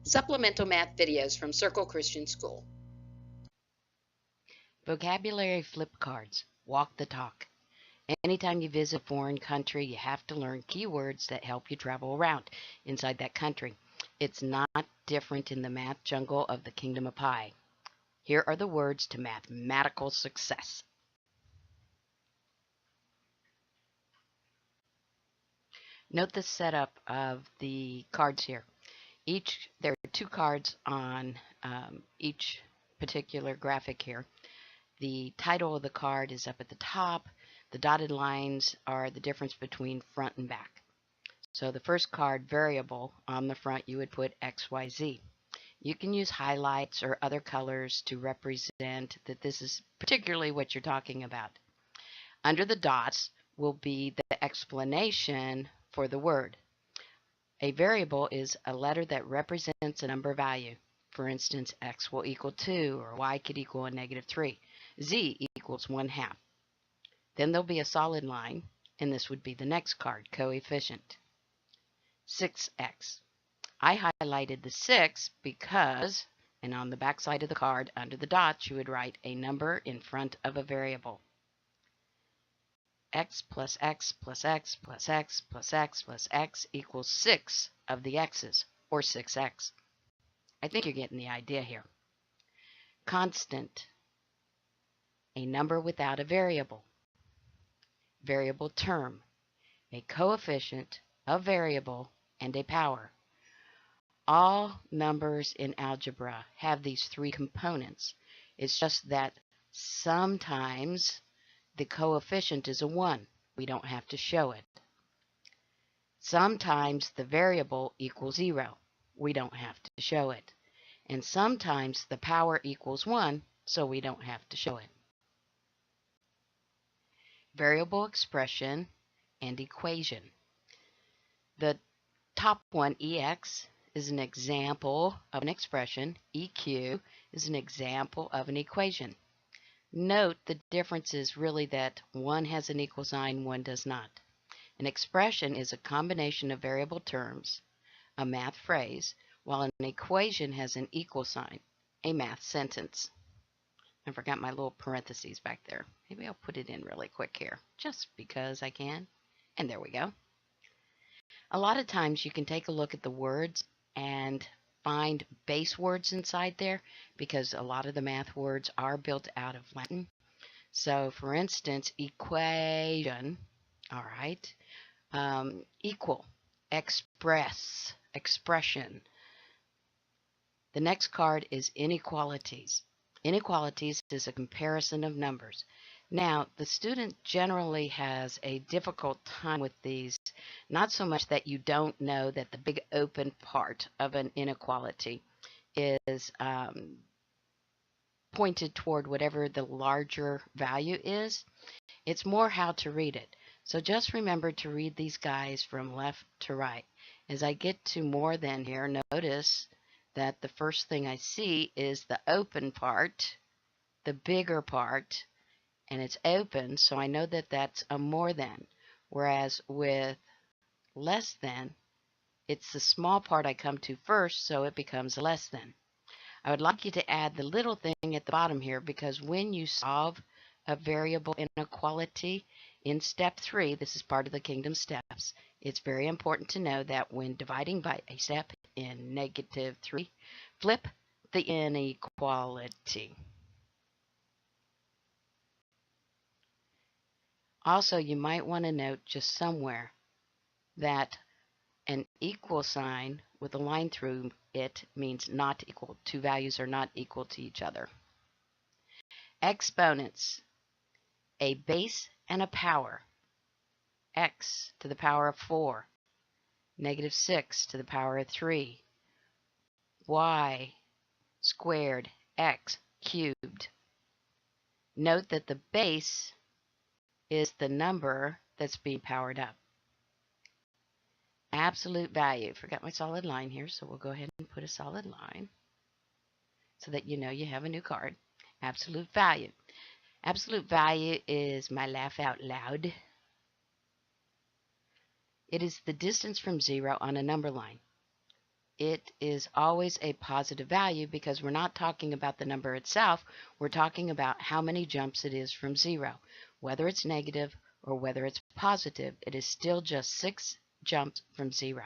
Supplemental math videos from Circle Christian School. Vocabulary flip cards. Walk the talk. Anytime you visit a foreign country, you have to learn keywords that help you travel around inside that country. It's not different in the math jungle of the Kingdom of Pi. Here are the words to mathematical success. Note the setup of the cards here. There are two cards on each particular graphic here. The title of the card is up at the top. The dotted lines are the difference between front and back. So the first card, variable, on the front you would put XYZ. You can use highlights or other colors to represent that this is particularly what you're talking about. Under the dots will be the explanation for the word. A variable is a letter that represents a number value. For instance, x will equal 2, or y could equal a negative 3. Z equals 1/2. Then there'll be a solid line, and this would be the next card, coefficient. 6x. I highlighted the 6 because, and on the back side of the card, under the dots, you would write a number in front of a variable. X plus x plus x plus x plus x plus x equals 6 of the x's, or 6x. I think you're getting the idea here. Constant. A number without a variable. Variable term. A coefficient, a variable, and a power. All numbers in algebra have these three components. It's just that sometimes the coefficient is a 1. We don't have to show it. Sometimes the variable equals 0. We don't have to show it. And sometimes the power equals 1, so we don't have to show it. Variable expression and equation. The top one, EX, is an example of an expression. EQ is an example of an equation. Note the difference is really that one has an equal sign, one does not. An expression is a combination of variable terms, a math phrase, while an equation has an equal sign, a math sentence. I forgot my little parentheses back there. Maybe I'll put it in really quick here, just because I can. And there we go. A lot of times you can take a look at the words and find base words inside there, because a lot of the math words are built out of Latin. So for instance, equation, all right, equal, express, expression. The next card is inequalities. Inequalities is a comparison of numbers. Now, the student generally has a difficult time with these, not so much that you don't know that the big open part of an inequality is pointed toward whatever the larger value is. It's more how to read it. So just remember to read these guys from left to right. As I get to more than here, notice that the first thing I see is the open part, the bigger part, and it's open, so I know that that's a more than. Whereas with less than, it's the small part I come to first, so it becomes less than. I would like you to add the little thing at the bottom here, because when you solve a variable inequality in step 3, this is part of the kingdom steps, it's very important to know that when dividing by a step in -3, flip the inequality. Also, you might want to note just somewhere that an equal sign with a line through it means not equal. Two values are not equal to each other. Exponents. A base and a power. X to the power of 4. -6 to the power of 3. Y squared x cubed. Note that the base is the number that's being powered up. Absolute value. Forgot my solid line here, so we'll go ahead and put a solid line so that you know you have a new card. Absolute value. Absolute value is my laugh out loud. It is the distance from 0 on a number line. it is always a positive value because we're not talking about the number itself. We're talking about how many jumps it is from 0. Whether it's negative or whether it's positive, it is still just 6 jumps from 0.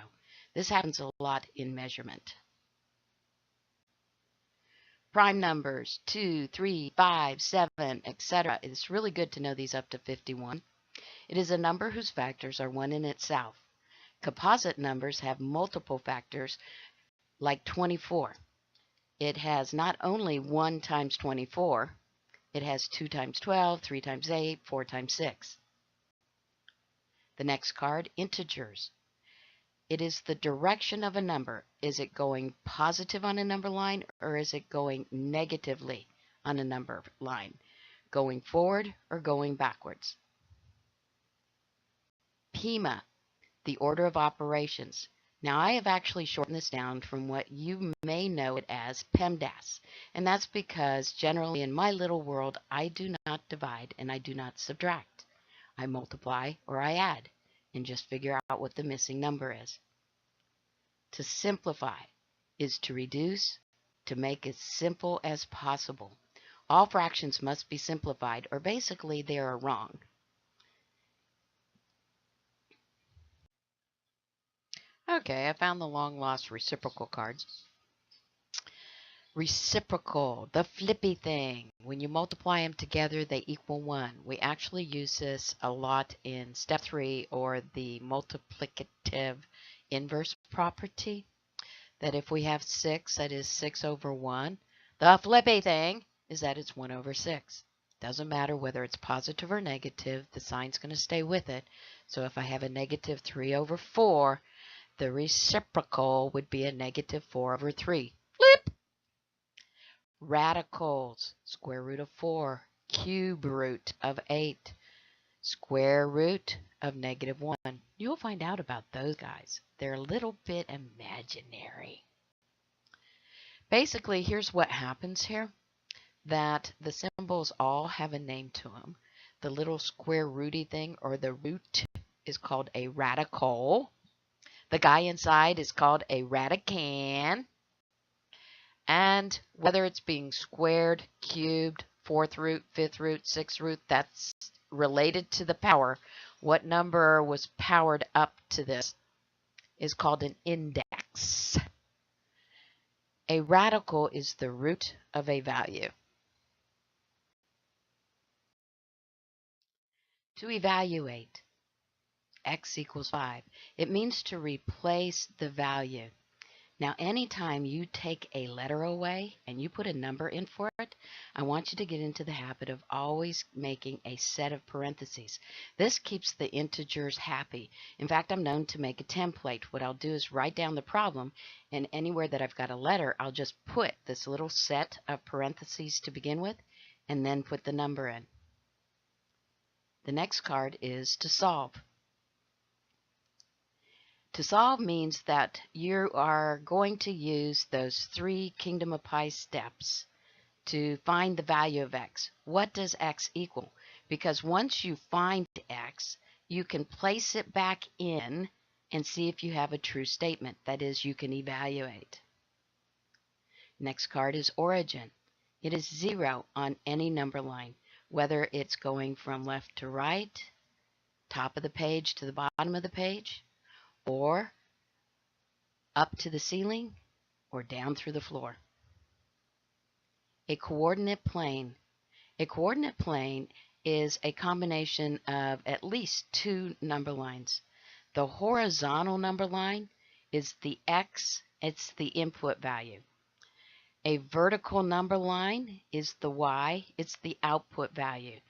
This happens a lot in measurement. Prime numbers 2, 3, 5, 7, etc. It's really good to know these up to 51. It is a number whose factors are 1 in itself. Composite numbers have multiple factors like 24. It has not only 1 times 24, it has 2 times 12, 3 times 8, 4 times 6. The next card, integers. It is the direction of a number. Is it going positive on a number line or is it going negatively on a number line? Going forward or going backwards? PIMA, the order of operations. Now I have actually shortened this down from what you may know it as PEMDAS, and that's because generally in my little world I do not divide and I do not subtract. I multiply or I add and just figure out what the missing number is. To simplify is to reduce, to make as simple as possible. All fractions must be simplified or basically they are wrong. Okay, I found the long-lost reciprocal cards. Reciprocal, the flippy thing. When you multiply them together, they equal 1. We actually use this a lot in step 3 or the multiplicative inverse property. That if we have 6, that is 6 over 1. The flippy thing is that it's 1 over 6. Doesn't matter whether it's positive or negative, the sign's going to stay with it. So if I have a negative 3 over 4, the reciprocal would be a negative 4 over 3. Flip! Radicals, square root of 4, cube root of 8, square root of negative 1. You'll find out about those guys. They're a little bit imaginary. Basically, here's what happens here, that the symbols all have a name to them. The little square rooty thing, or the root, is called a radical. The guy inside is called a radicand. And whether it's being squared, cubed, fourth root, fifth root, sixth root, that's related to the power. What number was powered up to this is called an index. A radical is the root of a value. To evaluate, x equals 5. It means to replace the value. Now, anytime you take a letter away and you put a number in for it, I want you to get into the habit of always making a set of parentheses. This keeps the integers happy. In fact, I'm known to make a template. What I'll do is write down the problem, and anywhere that I've got a letter, I'll just put this little set of parentheses to begin with, and then put the number in. The next card is to solve. To solve means that you are going to use those 3 Kingdom of Pi steps to find the value of x. What does x equal? Because once you find x, you can place it back in and see if you have a true statement. That is, you can evaluate. Next card is origin. It is 0 on any number line, whether it's going from left to right, top of the page to the bottom of the page, or up to the ceiling, or down through the floor. A coordinate plane. A coordinate plane is a combination of at least 2 number lines. The horizontal number line is the x, it's the input value. A vertical number line is the y, it's the output value.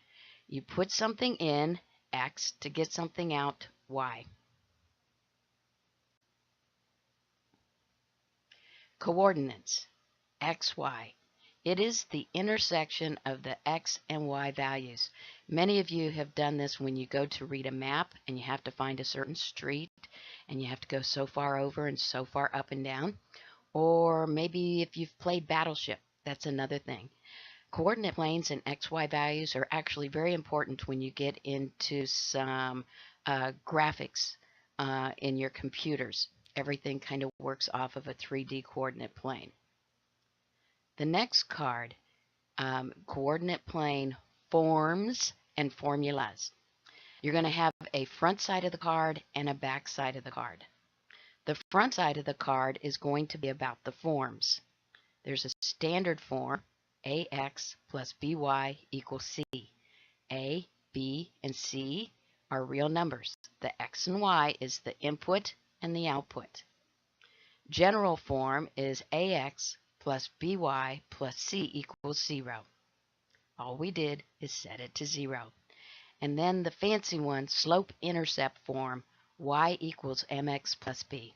You put something in, x, to get something out, y. Coordinates, x, y. It is the intersection of the x and y values. Many of you have done this when you go to read a map and you have to find a certain street and you have to go so far over and so far up and down. Or maybe if you've played Battleship, that's another thing. Coordinate planes and XY values are actually very important when you get into some graphics in your computers. everything kind of works off of a 3D coordinate plane. The next card, coordinate plane forms and formulas. You're going to have a front side of the card and a back side of the card. The front side of the card is going to be about the forms. There's a standard form, AX plus BY equals C. A, B, and C are real numbers. The X and Y is the input and the output. General form is AX plus BY plus C equals 0. All we did is set it to 0. And then the fancy one, slope-intercept form, Y equals MX plus B.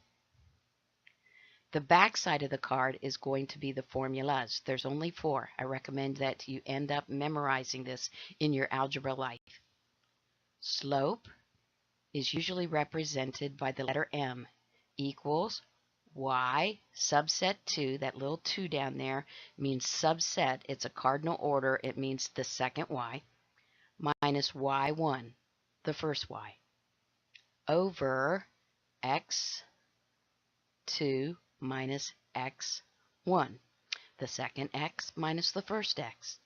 The back side of the card is going to be the formulas. There's only 4. I recommend that you end up memorizing this in your algebra life. Slope is usually represented by the letter M, equals Y subset 2, that little 2 down there means subset. It's a cardinal order. It means the second Y, minus Y1, the first Y, over X2 minus X1, the second X minus the first X.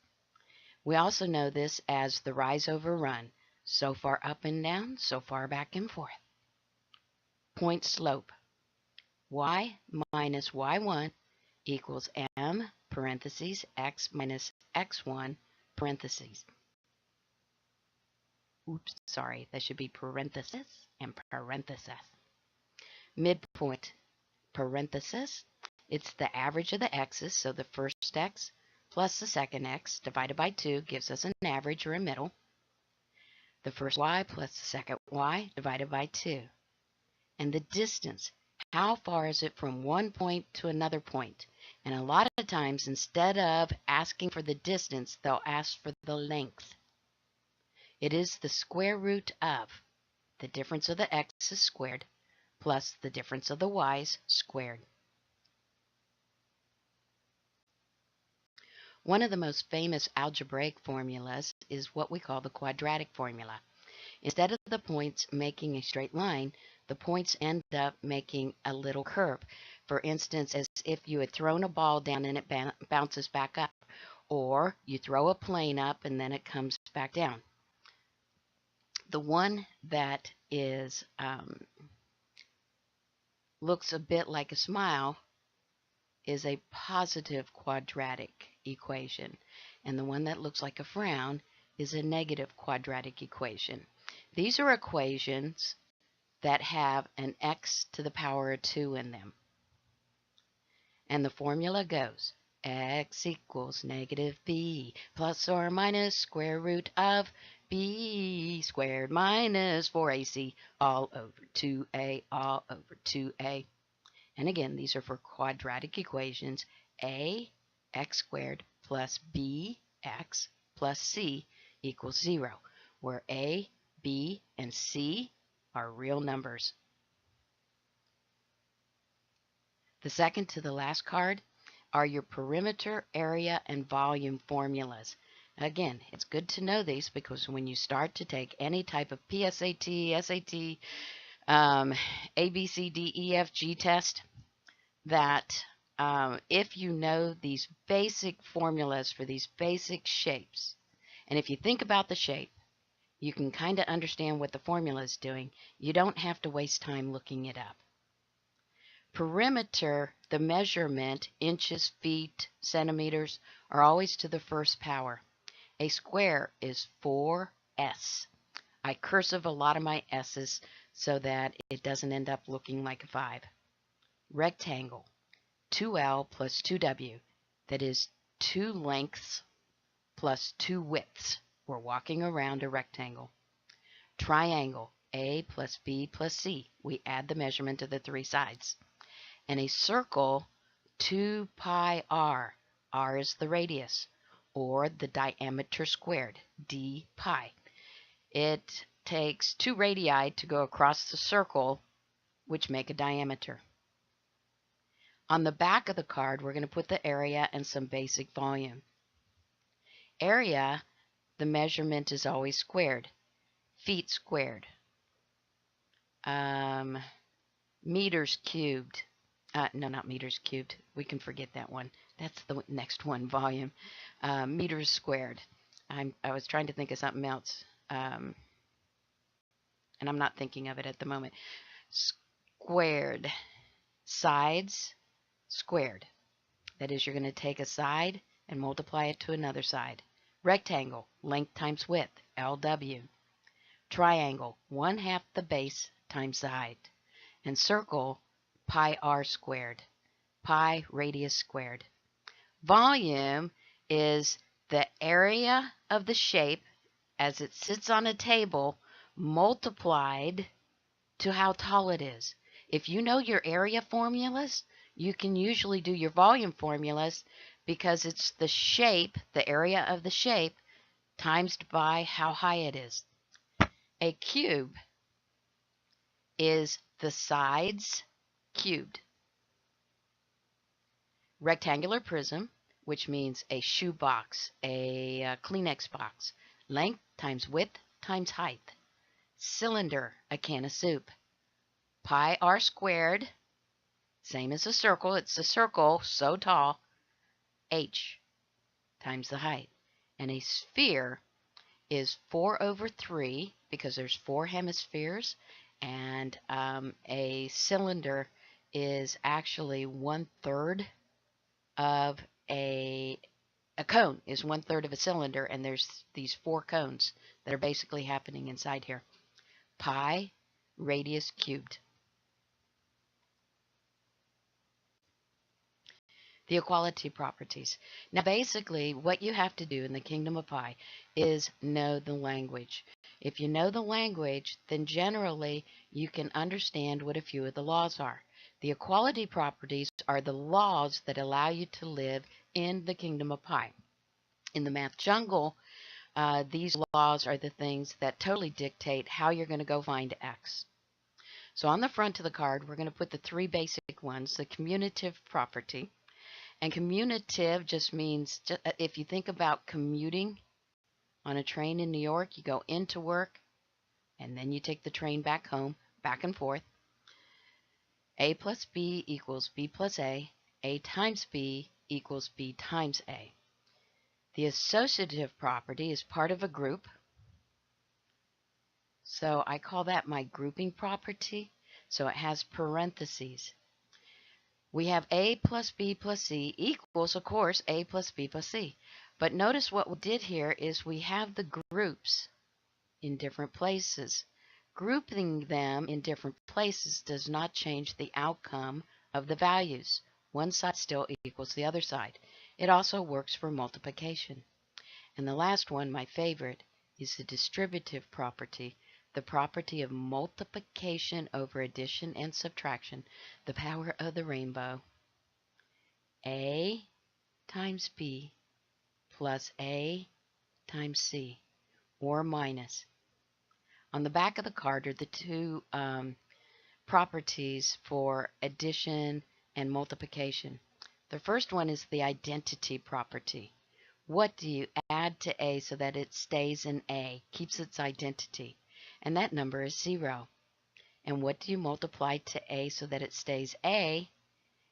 We also know this as the rise over run. So far up and down, so far back and forth. Point slope. Y minus Y1 equals M parentheses X minus X1 parentheses. Oops, sorry, that should be parenthesis and parenthesis. Midpoint, parenthesis, it's the average of the x's, so the first x plus the second x divided by 2 gives us an average or a middle. The first y plus the second y divided by 2. And the distance, how far is it from one point to another point? And a lot of times, instead of asking for the distance, they'll ask for the length. It is the square root of the difference of the x's squared plus the difference of the y's squared. One of the most famous algebraic formulas is what we call the quadratic formula. Instead of the points making a straight line, the points end up making a little curve. For instance, as if you had thrown a ball down and it bounces back up, or you throw a plane up and then it comes back down. The one that is looks a bit like a smile is a positive quadratic equation, and the one that looks like a frown is a negative quadratic equation. These are equations that have an x to the power of 2 in them. And the formula goes x equals negative b plus or minus square root of b squared minus 4ac all over 2a all over 2a. And again, these are for quadratic equations. A, x squared plus b, x plus c equals 0, where a, b, and c are real numbers. The second to the last card are your perimeter, area, and volume formulas. Again, it's good to know these because when you start to take any type of PSAT, SAT, ABCDEFG test, that if you know these basic formulas for these basic shapes, and if you think about the shape, you can kind of understand what the formula is doing. You don't have to waste time looking it up. Perimeter, the measurement, inches, feet, centimeters, are always to the first power. A square is 4s. I cursive a lot of my s's so that it doesn't end up looking like a 5. Rectangle, 2L plus 2W. That is 2 lengths plus 2 widths. We're walking around a rectangle. Triangle, A plus B plus C. We add the measurement to the 3 sides. And a circle, 2 pi r. R is the radius, or the diameter squared, d pi. It takes 2 radii to go across the circle, which make a diameter. On the back of the card, we're going to put the area and some basic volume. Area, the measurement is always squared. Feet squared. Meters cubed. No, not meters cubed. We can forget that one. That's the next one, volume. Meters squared. I was trying to think of something else, and I'm not thinking of it at the moment. Squared. Sides squared. That is, you're going to take a side and multiply it to another side. Rectangle, length times width, LW. Triangle, 1/2 the base times the height. And circle, pi r squared, pi radius squared. Volume is the area of the shape as it sits on a table multiplied to how tall it is. If you know your area formulas, you can usually do your volume formulas because it's the shape, the area of the shape, times by how high it is. A cube is the sides cubed. Rectangular prism, which means a shoe box, a Kleenex box. Length times width times height. Cylinder, a can of soup. Pi r squared, same as a circle. It's a circle so tall, h times the height. And a sphere is 4/3 because there's 4 hemispheres, and a cylinder is actually 1/3 of a cone is 1/3 of a cylinder, and there's these 4 cones that are basically happening inside here. Pi radius cubed. The equality properties. Now, basically, what you have to do in the kingdom of pi is know the language. If you know the language, then generally you can understand what a few of the laws are. The equality properties are the laws that allow you to live in the kingdom of pi. In the math jungle, these laws are the things that totally dictate how you're going to go find x. So on the front of the card, we're going to put the 3 basic ones, the commutative property. And commutative just means, if you think about commuting on a train in New York, you go into work, and then you take the train back home, back and forth. A plus B equals B plus A times B equals B times A. The associative property is part of a group, so I call that my grouping property, so it has parentheses. We have A plus B plus C equals, of course, A plus B plus C. But notice what we did here is we have the groups in different places. Grouping them in different places does not change the outcome of the values. One side still equals the other side. It also works for multiplication. And the last one, my favorite, is the distributive property, the property of multiplication over addition and subtraction, the power of the rainbow. A times B plus A times C, or minus. On the back of the card are the 2 properties for addition and multiplication. The first one is the identity property. What do you add to A so that it stays in A, keeps its identity? And that number is 0. And what do you multiply to A so that it stays A?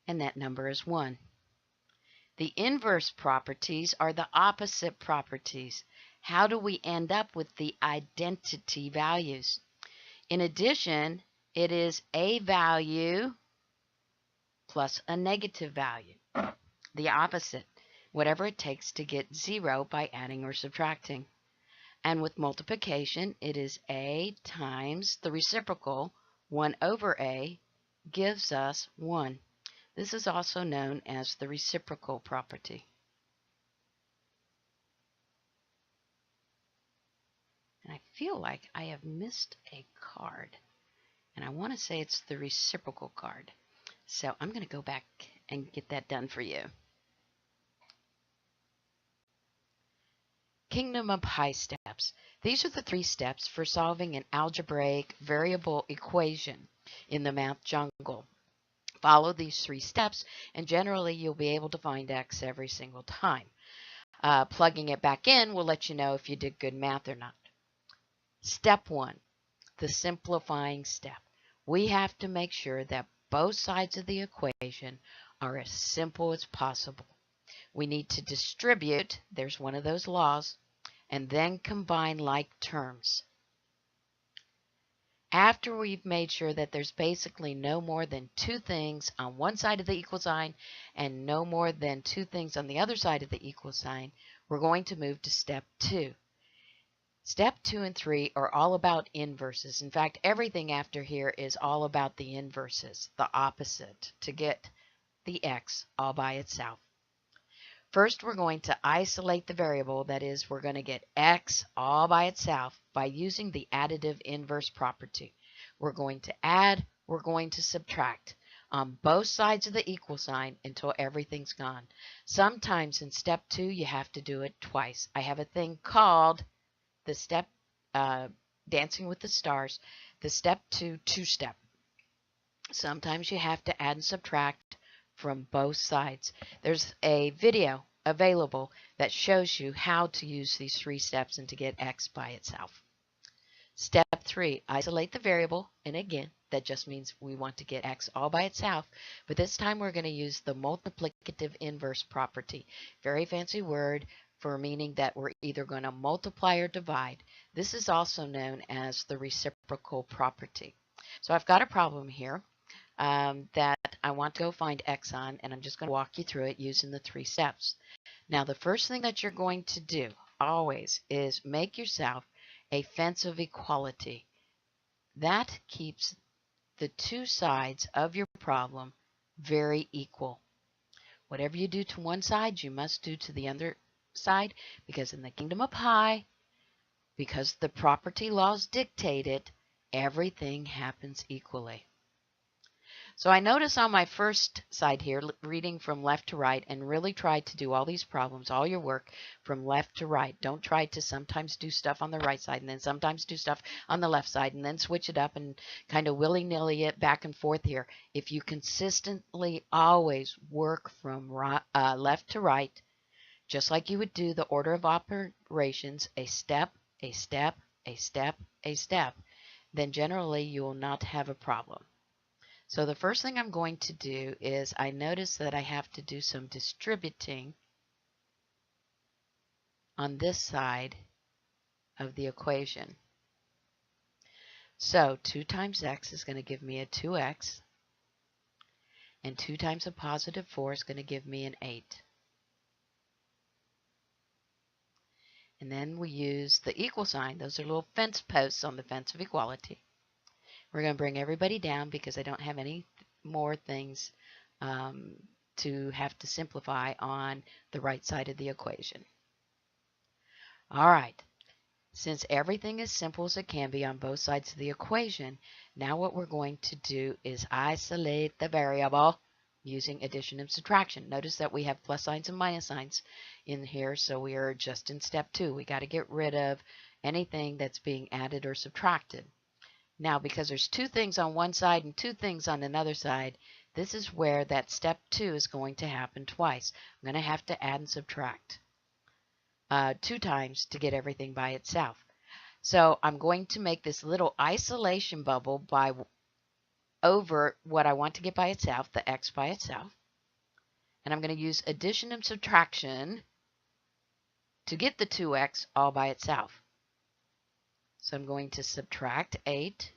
And that number is 1. The inverse properties are the opposite properties. How do we end up with the identity values? In addition, it is a value plus a negative value. The opposite, whatever it takes to get 0 by adding or subtracting. And with multiplication, it is A times the reciprocal, 1 over A, gives us 1. This is also known as the reciprocal property. And I feel like I have missed a card. And I want to say it's the reciprocal card. So I'm going to go back and get that done for you. Kingdom of pi steps. These are the 3 steps for solving an algebraic variable equation in the math jungle. Follow these 3 steps, and generally you'll be able to find x every single time. Plugging it back in will let you know if you did good math or not. Step 1, the simplifying step. we have to make sure that both sides of the equation are as simple as possible. We need to distribute, there's one of those laws, and then combine like terms. After we've made sure that there's basically no more than two things on one side of the equal sign and no more than two things on the other side of the equal sign, we're going to move to step 2. Step 2 and 3 are all about inverses. In fact, everything after here is all about the inverses, the opposite, to get the x all by itself. First, we're going to isolate the variable, that is, we're going to get x all by itself by using the additive inverse property. We're going to add, we're going to subtract on both sides of the equal sign until everything's gone. Sometimes in step 2, you have to do it twice. I have a thing called the step Dancing with the Stars, the step 2 two-step. Sometimes you have to add and subtract from both sides. There's a video available that shows you how to use these 3 steps and to get x by itself. Step 3, isolate the variable, and again, that just means we want to get x all by itself, but this time we're going to use the multiplicative inverse property. Very fancy word for meaning that we're either going to multiply or divide. This is also known as the reciprocal property. So I've got a problem here that I want to go find x on, and I'm just going to walk you through it using the 3 steps. Now, the first thing that you're going to do always is make yourself a fence of equality. That keeps the 2 sides of your problem very equal. Whatever you do to one side, you must do to the other side, because in the kingdom of pi, because the property laws dictate it, everything happens equally. So I notice on my first side here, reading from left to right, and really try to do all these problems, all your work from left to right. Don't try to sometimes do stuff on the right side and then sometimes do stuff on the left side and then switch it up and kind of willy-nilly it back and forth here. If you consistently always work from left to right, just like you would do the order of operations, a step, a step, a step, a step, then generally you will not have a problem. So the first thing I'm going to do is I notice that I have to do some distributing on this side of the equation. So 2 times x is going to give me a 2x, and 2 times a positive 4 is going to give me an 8. And then we use the equal sign. Those are little fence posts on the fence of equality. We're going to bring everybody down because I don't have any more things to have to simplify on the right side of the equation. All right, since everything is simple as it can be on both sides of the equation, now what we're going to do is isolate the variable using addition and subtraction. Notice that we have plus signs and minus signs in here, so we are just in step 2. We got to get rid of anything that's being added or subtracted. Now, because there's 2 things on one side and 2 things on another side, this is where that step 2 is going to happen twice. I'm going to have to add and subtract 2 times to get everything by itself. So I'm going to make this little isolation bubble by over what I want to get by itself, the x by itself. And I'm going to use addition and subtraction to get the 2x all by itself. So I'm going to subtract 8,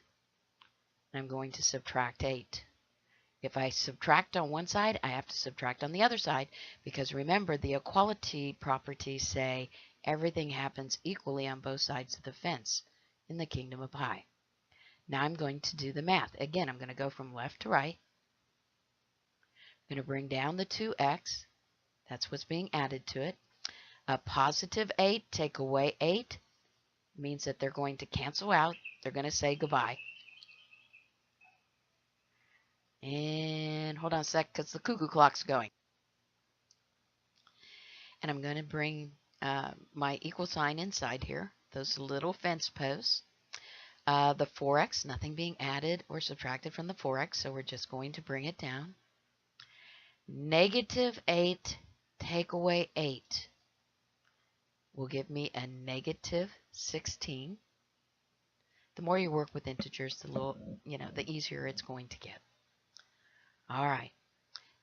and I'm going to subtract 8. If I subtract on one side, I have to subtract on the other side, because remember, the equality properties say everything happens equally on both sides of the fence in the kingdom of pi. Now I'm going to do the math. Again, I'm going to go from left to right. I'm going to bring down the 2x. That's what's being added to it. A positive 8, take away 8, means that they're going to cancel out. They're going to say goodbye. And hold on a sec, because the cuckoo clock's going. And I'm going to bring my equal sign inside here, those little fence posts. The 4x, nothing being added or subtracted from the 4x, so we're just going to bring it down. Negative 8, take away 8, will give me a negative 16. The more you work with integers, the easier it's going to get. All right.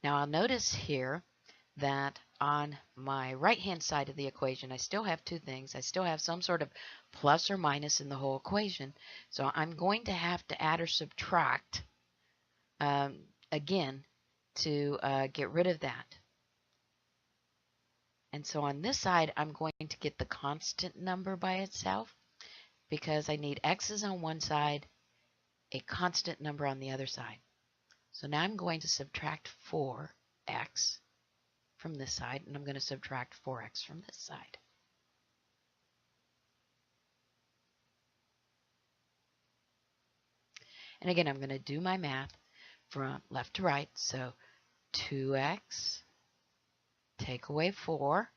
Now I'll notice here that on my right-hand side of the equation, I still have two things. I still have some sort of plus or minus in the whole equation. So I'm going to have to add or subtract again to get rid of that. And so on this side, I'm going to get the constant number by itself because I need x's on one side, a constant number on the other side. So now I'm going to subtract 4x from this side, and I'm going to subtract 4x from this side. And again, I'm going to do my math from left to right. So 2x, take away 4,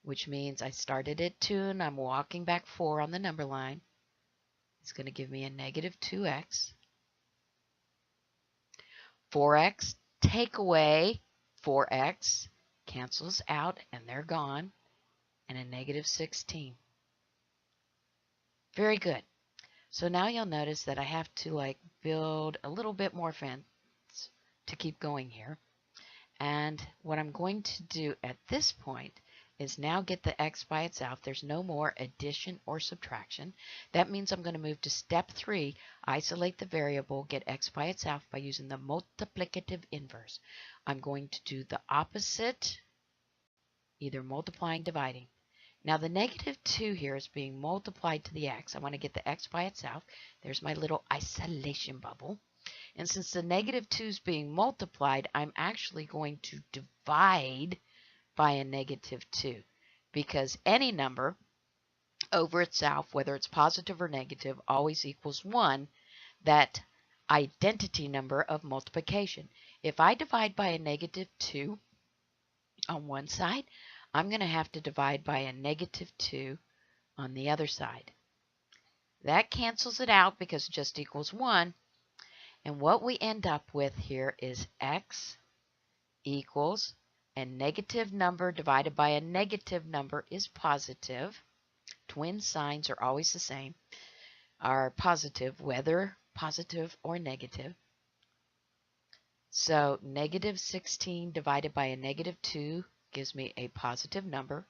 which means I started at 2 and I'm walking back 4 on the number line. It's going to give me a negative 2x. 4x, take away 4x, cancels out, and they're gone, and a negative 16. Very good. So now you'll notice that I have to build a little bit more fence to keep going here. And what I'm going to do at this point is now get the x by itself. There's no more addition or subtraction. That means I'm going to move to step 3, isolate the variable, get x by itself by using the multiplicative inverse. I'm going to do the opposite, either multiplying, dividing. Now the negative 2 here is being multiplied to the x. I want to get the x by itself. There's my little isolation bubble. And since the negative 2 is being multiplied, I'm actually going to divide by a negative 2, because any number over itself, whether it's positive or negative, always equals 1, that identity number of multiplication. If I divide by a negative 2 on one side, I'm going to have to divide by a negative 2 on the other side. That cancels it out because it just equals 1. And what we end up with here is x equals a negative number divided by a negative number is positive. Twin signs are always the same, are positive, whether positive or negative. So negative 16 divided by a negative 2 gives me a positive number.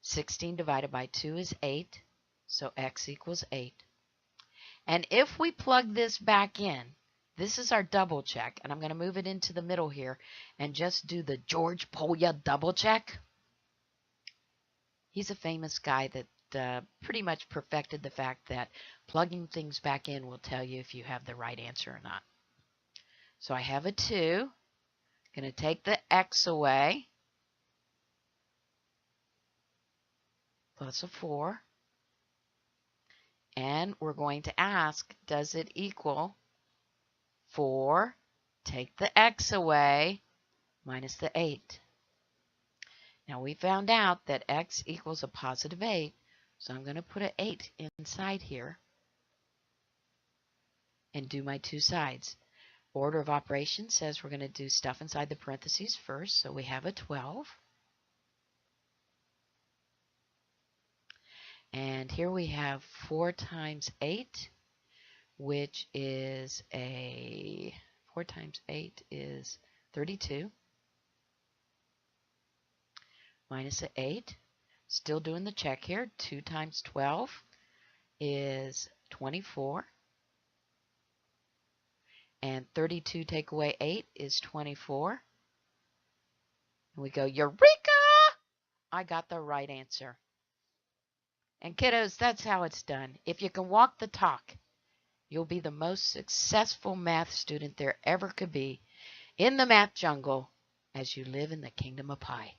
16 divided by 2 is 8, so x equals 8. And if we plug this back in, this is our double check, and I'm going to move it into the middle here and just do the George Polya double check. He's a famous guy that pretty much perfected the fact that plugging things back in will tell you if you have the right answer or not. So I have a 2. Going to take the x away, plus a 4. And we're going to ask, does it equal 4, take the x away, minus the 8. Now we found out that x equals a positive 8, so I'm going to put an 8 inside here and do my two sides. Order of operations says we're going to do stuff inside the parentheses first, so we have a 12. And here we have 4 times 8, which is 4 times 8 is 32. Minus an 8. Still doing the check here. 2 times 12 is 24. And 32 take away 8 is 24. And we go, Eureka! I got the right answer. And kiddos, that's how it's done. If you can walk the talk, you'll be the most successful math student there ever could be in the math jungle as you live in the kingdom of pie.